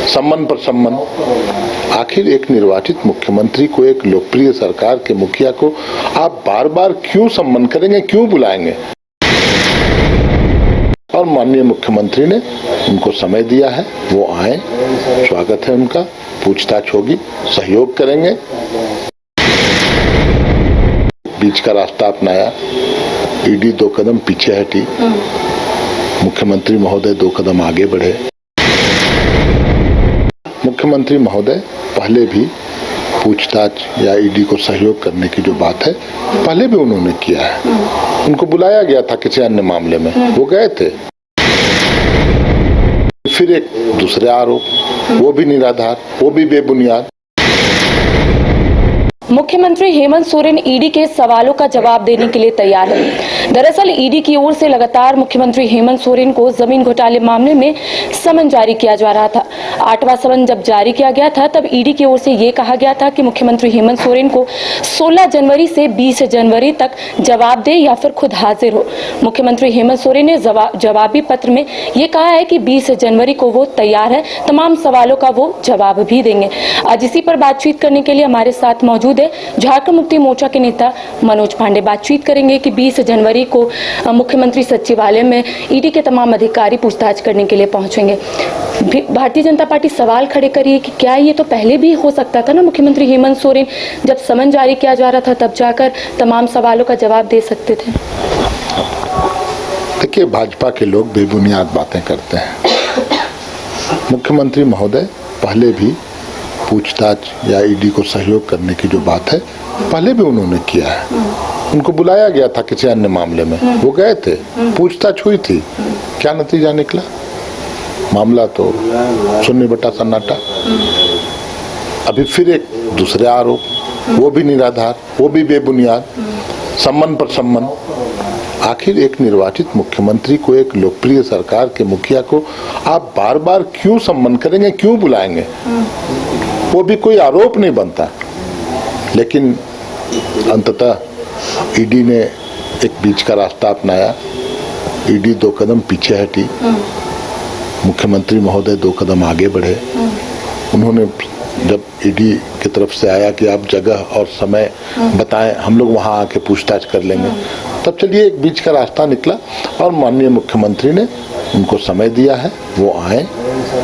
सम्मान पर सम्मान। आखिर एक निर्वाचित मुख्यमंत्री को, एक लोकप्रिय सरकार के मुखिया को आप बार बार क्यों सम्मान करेंगे, क्यों बुलाएंगे? और माननीय मुख्यमंत्री ने उनको समय दिया है, वो आए, स्वागत है उनका, पूछताछ होगी, सहयोग करेंगे। बीच का रास्ता अपनाया, ईडी 2 कदम पीछे हटी, मुख्यमंत्री महोदय 2 कदम आगे बढ़े। मुख्यमंत्री महोदय पहले भी पूछताछ या ईडी को सहयोग करने की जो बात है, पहले भी उन्होंने किया है। उनको बुलाया गया था किसी अन्य मामले में, वो गए थे। फिर एक दूसरे आरोप, वो भी निराधार, वो भी बेबुनियाद। मुख्यमंत्री हेमंत सोरेन ईडी के सवालों का जवाब देने के लिए तैयार है। दरअसल ईडी की ओर से लगातार मुख्यमंत्री हेमंत सोरेन को जमीन घोटाले मामले में समन जारी किया जा रहा था। 8वां समन जब जारी किया गया था तब ईडी की ओर से ये कहा गया था कि मुख्यमंत्री हेमंत सोरेन को 16 जनवरी से 20 जनवरी तक जवाब दे या फिर खुद हाजिर हो। मुख्यमंत्री हेमंत सोरेन ने जवाबी पत्र में ये कहा है कि 20 जनवरी को वो तैयार है, तमाम सवालों का वो जवाब भी देंगे। आज इसी पर बातचीत करने के लिए हमारे साथ मौजूद झारखंड मुक्ति मोर्चा के नेता मनोज पांडे। बातचीत करेंगे कि 20 जनवरी को मुख्यमंत्री सचिवालय में ईडी के तमाम अधिकारी पूछताछ करने के लिए पहुंचेंगे। भारतीय जनता पार्टी सवाल खड़े करी है कि क्या ये तो पहले भी हो सकता था ना, मुख्यमंत्री हेमंत सोरेन जब समन जारी किया जा रहा था तब जाकर तमाम सवालों का जवाब दे सकते थे। देखिए, भाजपा के लोग बेबुनियाद बातें करते हैं। मुख्यमंत्री महोदय पहले भी पूछताछ या ईडी को सहयोग करने की जो बात है, पहले भी उन्होंने किया है। उनको बुलाया गया था किसी अन्य मामले में, वो गए थे, पूछताछ हुई थी, क्या नतीजा निकला? मामला तो शून्य बटा सन्नाटा। अभी फिर एक दूसरे आरोप, वो भी निराधार, वो भी बेबुनियाद, सम्मान पर सम्मान। आखिर एक निर्वाचित मुख्यमंत्री को, एक लोकप्रिय सरकार के मुखिया को आप बार बार क्यों सम्मान करेंगे, क्यों बुलाएंगे? वो भी कोई आरोप नहीं बनता। लेकिन अंततः ईडी ने एक बीच का रास्ता अपनाया, ईडी 2 कदम पीछे हटी, मुख्यमंत्री महोदय 2 कदम आगे बढ़े। उन्होंने जब ईडी की तरफ से आया कि आप जगह और समय बताएं, हम लोग वहां आके पूछताछ कर लेंगे, तब चलिए एक बीच का रास्ता निकला और माननीय मुख्यमंत्री ने उनको समय दिया है, वो आए,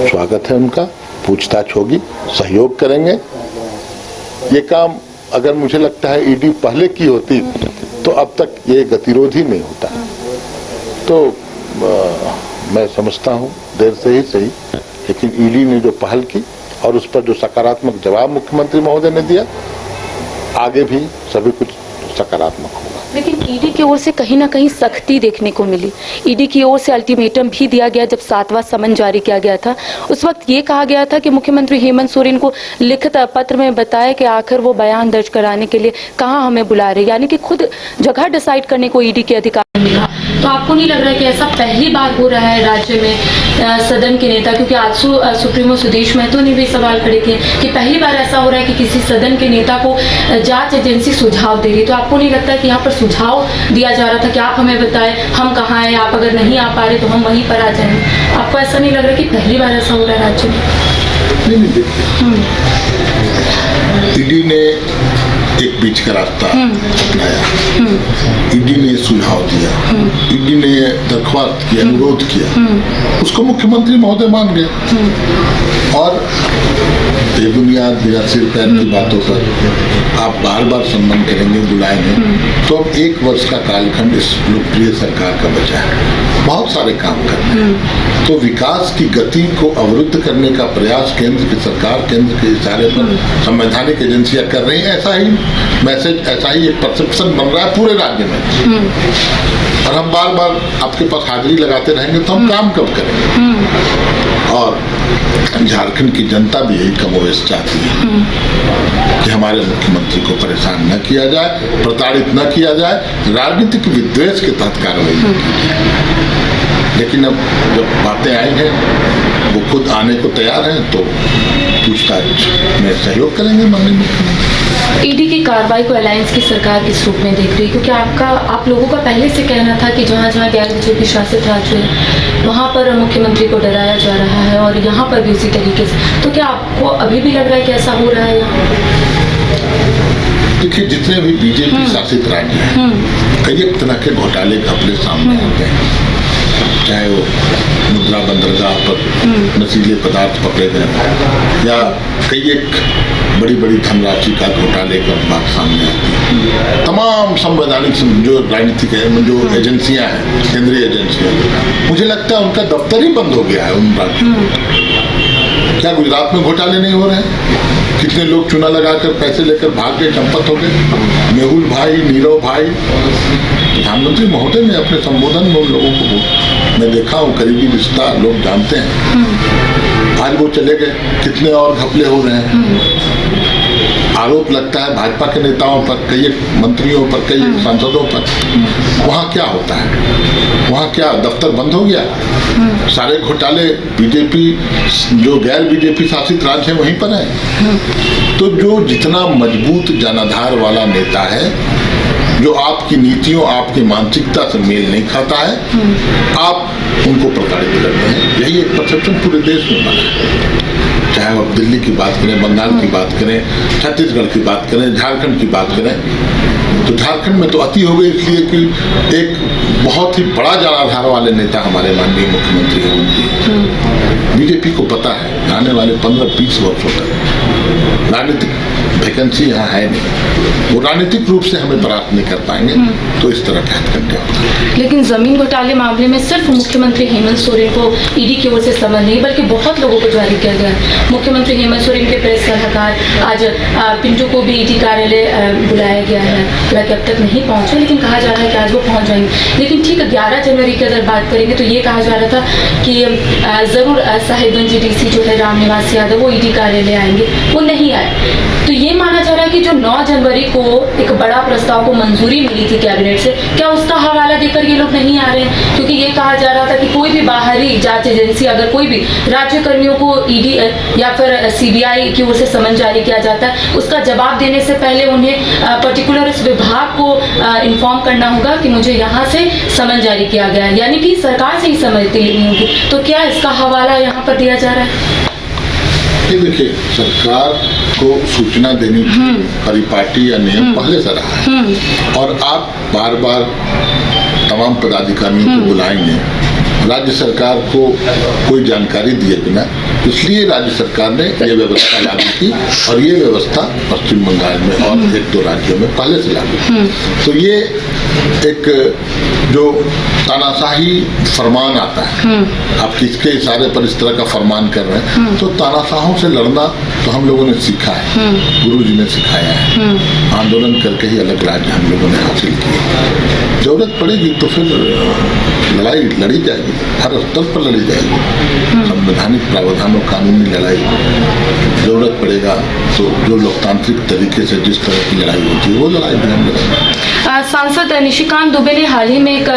स्वागत है उनका, पूछताछ होगी, सहयोग करेंगे। ये काम अगर मुझे लगता है ईडी पहले की होती तो अब तक ये गतिरोध ही नहीं होता। तो मैं समझता हूँ देर से ही सही, लेकिन ईडी ने जो पहल की और उस पर जो सकारात्मक जवाब मुख्यमंत्री महोदय ने दिया, आगे भी सभी कुछ सकारात्मक होगा। लेकिन ईडी की ओर से कहीं ना कहीं सख्ती देखने को मिली। ईडी की ओर से अल्टीमेटम भी दिया गया जब 7वां समन जारी किया गया था। उस वक्त ये कहा गया था कि मुख्यमंत्री हेमंत सोरेन को लिखित पत्र में बताया कि आखिर वो बयान दर्ज कराने के लिए कहाँ हमें बुला रहे, यानी कि खुद जगह डिसाइड करने को ईडी के अधिकारी ने कहा। तो आपको नहीं लग रहा है कि ऐसा पहली बार हो रहा है राज्य में सदन के नेता, क्योंकि आज सुप्रीमो सुदेश महतो ने भी सवाल खड़े किए कि पहली बार ऐसा हो रहा है कि किसी सदन के नेता को जांच एजेंसी सुझाव दे रही। तो आपको नहीं लगता है कि यहाँ पर सुझाव दिया जा रहा था कि आप हमें बताएं हम कहाँ हैं, आप अगर नहीं आ पा रहे तो हम वहीं पर आ जाएं? आपको ऐसा नहीं लग रहा कि पहली बार ऐसा हो रहा है राज्य में? ईडी ने एक बीच का रास्ता अपनाया, ईडी ने सुझाव दिया, ईडी ने दरख्वास्त की, अनुरोध किया, उसको मुख्यमंत्री महोदय मान गए। और बेबुनियाद बिना सिर पैर की बातों पर आप बार बार सम्मान करेंगे, बुलाएंगे, तो अब 1 वर्ष का कालखंड इस लोकप्रिय सरकार का बचा है, बहुत सारे काम करने हैं। तो विकास की गति को अवरुद्ध करने का प्रयास केंद्र की सरकार, केंद्र के इशारे पर संवैधानिक एजेंसियां कर रही हैं। ऐसा ही मैसेज, ऐसा ही एक परसेप्शन बन रहा है पूरे राज्य में। और हम बार बार आपके पास हाजिरी लगाते रहेंगे तो हम काम कब करेंगे? और झारखंड की जनता भी यही कमोवेश चाहती है कि हमारे मुख्यमंत्री को परेशान न किया जाए, प्रताड़ित न किया जाए, राजनीतिक विद्वेष के तहत कार्रवाई न की जाए। लेकिन अब जब बातें आई हैं, वो खुद आने को तैयार हैं, तो पूछताछ में सहयोग करेंगे माननीय मुख्यमंत्री। ईडी की कार्रवाई को अलायंस की सरकार किस रूप में देख रही है? क्योंकि आप लोगों का पहले से कहना था कि जहाँ जहाँ गैर बीजेपी शासित राज्य है वहाँ पर मुख्यमंत्री को डराया जा रहा है और यहाँ पर भी उसी तरीके से, तो क्या आपको अभी भी लग रहा है कि ऐसा हो रहा है यहाँ? देखिए, जितने भी बीजेपी शासित राज्य हैं कई एक तरह के घोटाले घपले सामने आते हैं, चाहे वो मुद्रा बंदरगाह पर नशीले पदार्थ पकड़े गए या कई एक बड़ी बड़ी धनराशि का घोटाले का बात सामने आती है। तमाम संवैधानिक जो राजनीतिक है, जो एजेंसियां हैं, केंद्रीय एजेंसियां, मुझे लगता है उनका दफ्तर ही बंद हो गया है उन राज्यों में। क्या गुजरात में घोटाले नहीं हो रहे हैं? कितने लोग चुना लगाकर पैसे लेकर भाग गए, चंपत हो गए। मेहुल भाई, नीरव भाई, प्रधानमंत्री महोदय ने अपने संबोधन में उन लोगों को मैं देखा हूँ, करीबी रिश्ता लोग जानते हैं। आज वो चले गए, कितने और घपले हो रहे हैं। आरोप लगता है भाजपा के नेताओं पर, कई मंत्रियों पर, कई सांसदों पर। वहाँ क्या होता है? वहाँ क्या दफ्तर बंद हो गया? सारे घोटाले बीजेपी, जो गैर बीजेपी शासित राज्य है वहीं पर है। तो जो जितना मजबूत जनाधार वाला नेता है, जो आपकी नीतियों, आपकी मानसिकता से मेल नहीं खाता है, आप उनको प्रताड़ित करते हैं। यही एक परसेप्शन पूरे देश में बना है। चाहे आप दिल्ली की बात करें, बंगाल की बात करें, छत्तीसगढ़ की बात करें, झारखंड की बात करें, तो झारखंड में तो अति हो गई, इसलिए कि एक बहुत ही बड़ा जनाधार वाले नेता हमारे माननीय मुख्यमंत्री हैं। बीजेपी को पता है आने वाले 15-20 वर्षों तक राजनीतिक वैकेंसी यहाँ है नहीं, वो राजनीतिक रूप से हमें परास्त नहीं कर पाएंगे, तो इस तरह का हथकंडे होता है। लेकिन जमीन घोटाले मामले में सिर्फ मुख्यमंत्री हेमंत सोरेन को ईडी की ओर से समन नहीं बल्कि बहुत लोगों को जारी किया गया है। मुख्यमंत्री हेमंत सोरेन के प्रेस सलाहकार आज पिंटू को भी ईडी कार्यालय बुलाया गया है, हालांकि अब तक नहीं पहुंचे, लेकिन कहा जा रहा है कि आज वो पहुंच जाएंगे। लेकिन ठीक 11 जनवरी की अगर बात करेंगे तो ये कहा जा रहा था कि जरूर साहिबगंज डीसी जो है रामनिवास यादव वो ईडी कार्यालय आएंगे, वो नहीं आए। तो ये माना जा रहा है कि जो 9 जनवरी को एक बड़ा प्रस्ताव को मंजूरी मिली थी कैबिनेट से, क्या उसका हवाला देकर ये लोग नहीं आ रहे हैं? क्योंकि ये कहा जा रहा था कि कोई भी बाहरी जांच एजेंसी अगर कोई भी राज्य कर्मियों को ईडी या फिर सीबीआई की ओर से समन जारी किया जाता है, उसका जवाब देने से पहले उन्हें पर्टिकुलर इस विभाग को इन्फॉर्म करना होगा कि मुझे यहाँ से समन जारी किया गया है, यानी कि सरकार से ही समझती लेनी होगी। तो क्या इसका हवाला यहाँ पर दिया जा रहा है? देखिए, सरकार को सूचना देनी परिपाटी या नियम पहले से रहा है, और आप बार बार तमाम पदाधिकारियों को बुलाएंगे राज्य सरकार को कोई जानकारी दिए बिना, इसलिए राज्य सरकार ने ये व्यवस्था लागू की, और ये व्यवस्था पश्चिम बंगाल में और 1-2 राज्यों में पहले से लागू की। तो ये एक जो तानाशाही फरमान आता है, आप किसके इशारे पर इस तरह का फरमान कर रहे हैं, तो तानाशाहों से लड़ना तो हम लोगों ने सीखा है, गुरु जी ने सिखाया है। आंदोलन करके ही अलग राज्य हम लोगों ने हासिल किए। जरूरत पड़ेगी तो फिर लड़ाई लड़ी जाएगी, हर स्तर पर लड़ी जाएगी, संवैधानिक प्रावधानों, कानूनी लड़ाई। जरूरत पड़ेगा तो जो लोकतांत्रिक तरीके से जिस तरह की लड़ाई होती है वो लड़ाई भी हम लड़ेंगे। सांसद निशिकांत दुबे ने हाल ही में एक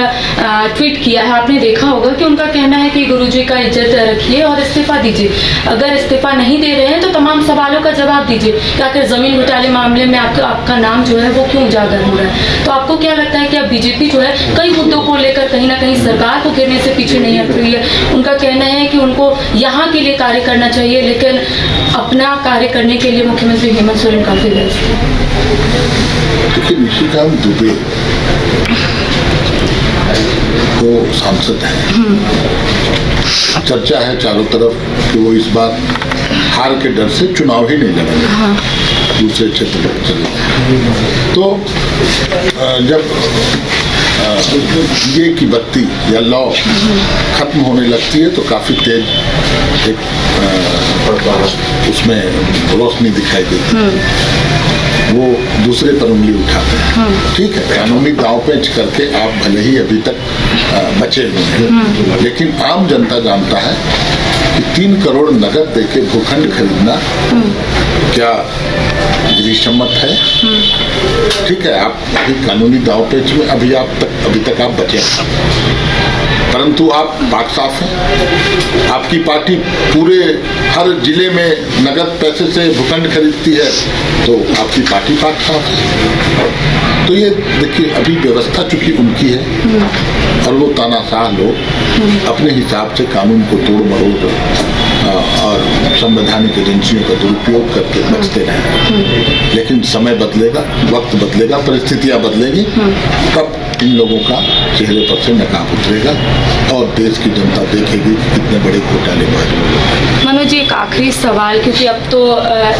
ट्वीट किया है, आपने देखा होगा कि उनका कहना है कि गुरुजी का इज्जत रखिए और इस्तीफा दीजिए। अगर इस्तीफा नहीं दे रहे हैं तो तमाम सवालों का जवाब दीजिए कि आखिर जमीन घोटाले मामले में आपका नाम जो है वो क्यों उजागर हो रहा है। तो आपको क्या लगता है कि अब बीजेपी जो है कई मुद्दों को लेकर कहीं ना कहीं सरकार को गिरने से पीछे नहीं हट रही है? उनका कहना है कि उनको यहाँ के लिए कार्य करना चाहिए, लेकिन अपना कार्य करने के लिए मुख्यमंत्री हेमंत सोरेन काफी व्यस्त है। देखिए, निशिकांत दुबे को सांसद है, चर्चा है चारों तरफ कि वो इस बार हार के डर से चुनाव ही नहीं लड़ेंगे, दूसरे क्षेत्र में चले जाएंगे। तो जब ये की बत्ती या लौ खत्म होने लगती है तो काफी तेज एक उसमें रोशनी दिखाई देती है, वो दूसरे पर उंगली उठाते हैं। ठीक है, कानूनी दांव पेच करके आप भले ही अभी तक बचे हुए हैं, लेकिन आम जनता जानता है कि 3 करोड़ नगद देके भूखंड खरीदना क्या गिरीशम्मत है? ठीक है, आप अभी कानूनी दांव पेच में अभी तक आप बचे हैं। परंतु आप पाक साफ हैं। आपकी पार्टी पूरे हर जिले में नगद पैसे से भूखंड खरीदती है, तो आपकी पार्टी पाक साफ है। तो ये देखिए, अभी व्यवस्था चूंकि उनकी है और वो तानाशाह लोग अपने हिसाब से कानून को तोड़ मरोड़ और संवैधानिक एजेंसियों का दुरुपयोग करके बचते रहे। लेकिन समय बदलेगा, वक्त बदलेगा, परिस्थितियां बदलेगी, तब इन लोगों का चेहरे पर से नकाब उतरेगा और देश की जनता देखेगी कि कितने बड़े घोटालेबाज लोग। मनोज जी, एक आखिरी सवाल, क्योंकि अब तो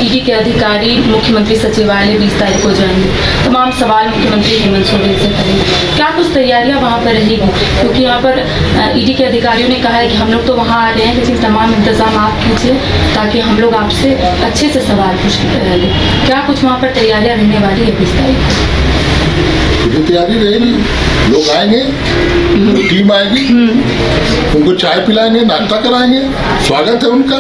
ईडी के अधिकारी मुख्यमंत्री सचिवालय 20 तारीख को जाएंगे, तमाम सवाल मुख्यमंत्री हेमंत सोरेन से करेंगे। क्या कुछ तैयारियां वहां पर रहेगी? क्योंकि यहाँ पर ईडी के अधिकारियों ने कहा है कि हम लोग तो वहाँ आ रहे हैं, लेकिन तमाम इंतजाम आप कीजिए ताकि हम लोग आपसे अच्छे से सवाल पूछ लें। क्या कुछ वहाँ पर तैयारियां रहने वाली है 20 तारीख को? पूरी तैयारी रहेगी, लोग आएंगे, टीम आएगी, उनको चाय पिलाएंगे, नाश्ता कराएंगे, स्वागत है उनका।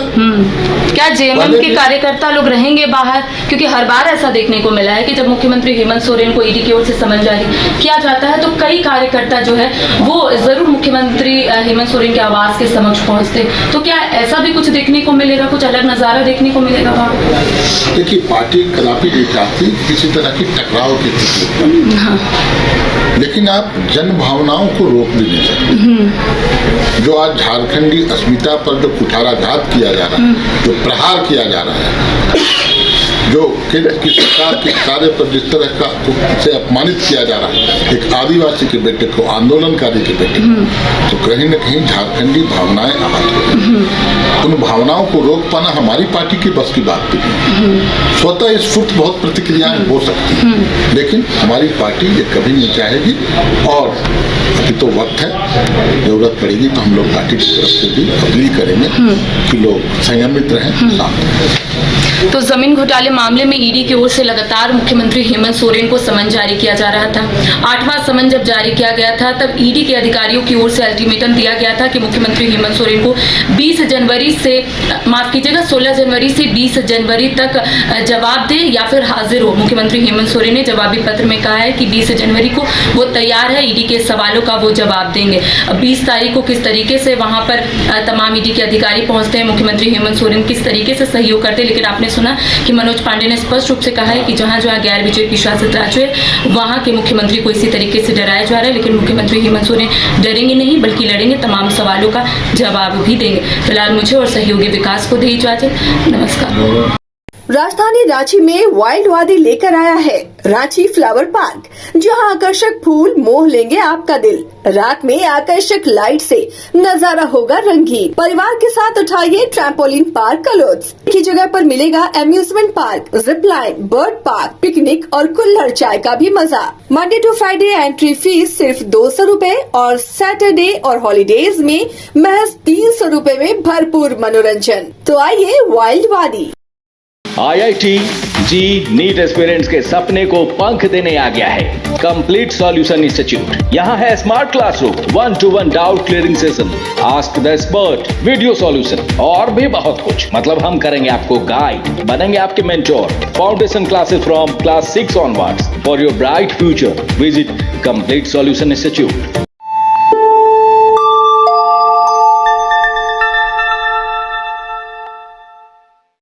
क्या जेएमएम के कार्यकर्ता लोग रहेंगे बाहर? क्योंकि हर बार ऐसा देखने को मिला है कि जब मुख्यमंत्री हेमंत सोरेन को ईडी की ओर से समन जारी किया जाता है, तो कई कार्यकर्ता जो है वो जरूर मुख्यमंत्री हेमंत सोरेन के आवास के समक्ष पहुंचते। तो क्या ऐसा भी कुछ देखने को मिलेगा, कुछ अलग नजारा देखने को मिलेगा वहाँ? देखिए, पार्टी कदापि नहीं चाहती किसी तरह की टकराव की स्थिति, लेकिन आप जन भावनाओं को रोक भी नहीं सकते। जो आज झारखंडी अस्मिता पर जो कुठाराघात किया जा रहा है, जो प्रहार किया जा रहा है, जो केंद्र की सरकार के कार्य पर जिस तरह का से अपमानित किया जा रहा है, एक आदिवासी के बेटे को, आंदोलनकारी के बेटे को, तो कहीं न कहीं झारखंडी भावनाएं आहत हो रही। उन भावनाओं को रोक पाना हमारी पार्टी की बस की बात भी नहीं। स्वतः स्फूर्त बहुत प्रतिक्रियाएं हो सकती हैं, लेकिन हमारी पार्टी ये कभी नहीं चाहेगी। और अभी तो वक्त है, जरूरत पड़ेगी तो हम लोग पार्टी की तरफ से भी अपील करेंगे कि लोग संयमित रहें, शांत रहें। तो जमीन घोटाले मामले में ईडी की ओर से लगातार मुख्यमंत्री हेमंत सोरेन को समन जारी किया जा रहा था। 8वां समन जब जारी किया गया था, तब ईडी के अधिकारियों की ओर से अल्टीमेटम दिया गया था कि मुख्यमंत्री हेमंत सोरेन को 16 जनवरी से 20 जनवरी तक जवाब दे या फिर हाजिर हो। मुख्यमंत्री हेमंत सोरेन ने जवाबी पत्र में कहा है कि 20 जनवरी को वो तैयार है, ईडी के सवालों का वो जवाब देंगे। 20 तारीख को किस तरीके से वहां पर तमाम ईडी के अधिकारी पहुंचते हैं, मुख्यमंत्री हेमंत सोरेन किस तरीके से सहयोग करते हैं, लेकिन आपने सुना कि मनोज पांडे ने स्पष्ट रूप से कहा है कि जहां जहां गैर बीजेपी शासित राज्य है, वहां के मुख्यमंत्री को इसी तरीके से डराया जा रहा है। लेकिन मुख्यमंत्री हेमंत सोरेन डरेंगे नहीं, बल्कि लड़ेंगे, तमाम सवालों का जवाब भी देंगे। फिलहाल मुझे और सहयोगी विकास को दे इजाजत। नमस्कार। राजधानी रांची में वाइल्ड वादी लेकर आया है रांची फ्लावर पार्क, जहां आकर्षक फूल मोह लेंगे आपका दिल। रात में आकर्षक लाइट से नजारा होगा रंगीन। परिवार के साथ उठाइए ट्रैम्पोलिन पार्क का लुत्फ। की जगह पर मिलेगा amusement park, zip line, bird park, picnic और कुल्हड़ चाय का भी मजा। Monday to Friday entry fees सिर्फ 200 रूपए और सैटरडे और हॉलीडेज में महज 300 रूपए में भरपूर मनोरंजन। तो आइए वाइल्ड वादी। IIT जी नीट एस्पिरेंट्स के सपने को पंख देने आ गया है कंप्लीट सॉल्यूशन इंस्टीट्यूट। यहाँ है smart classroom, 1-to-1 doubt clearing session, ask the expert, video solution और भी बहुत कुछ। मतलब हम करेंगे आपको गाइड, बनेंगे आपके mentor. Foundation classes from class 6 onwards for your bright future. Visit complete solution institute.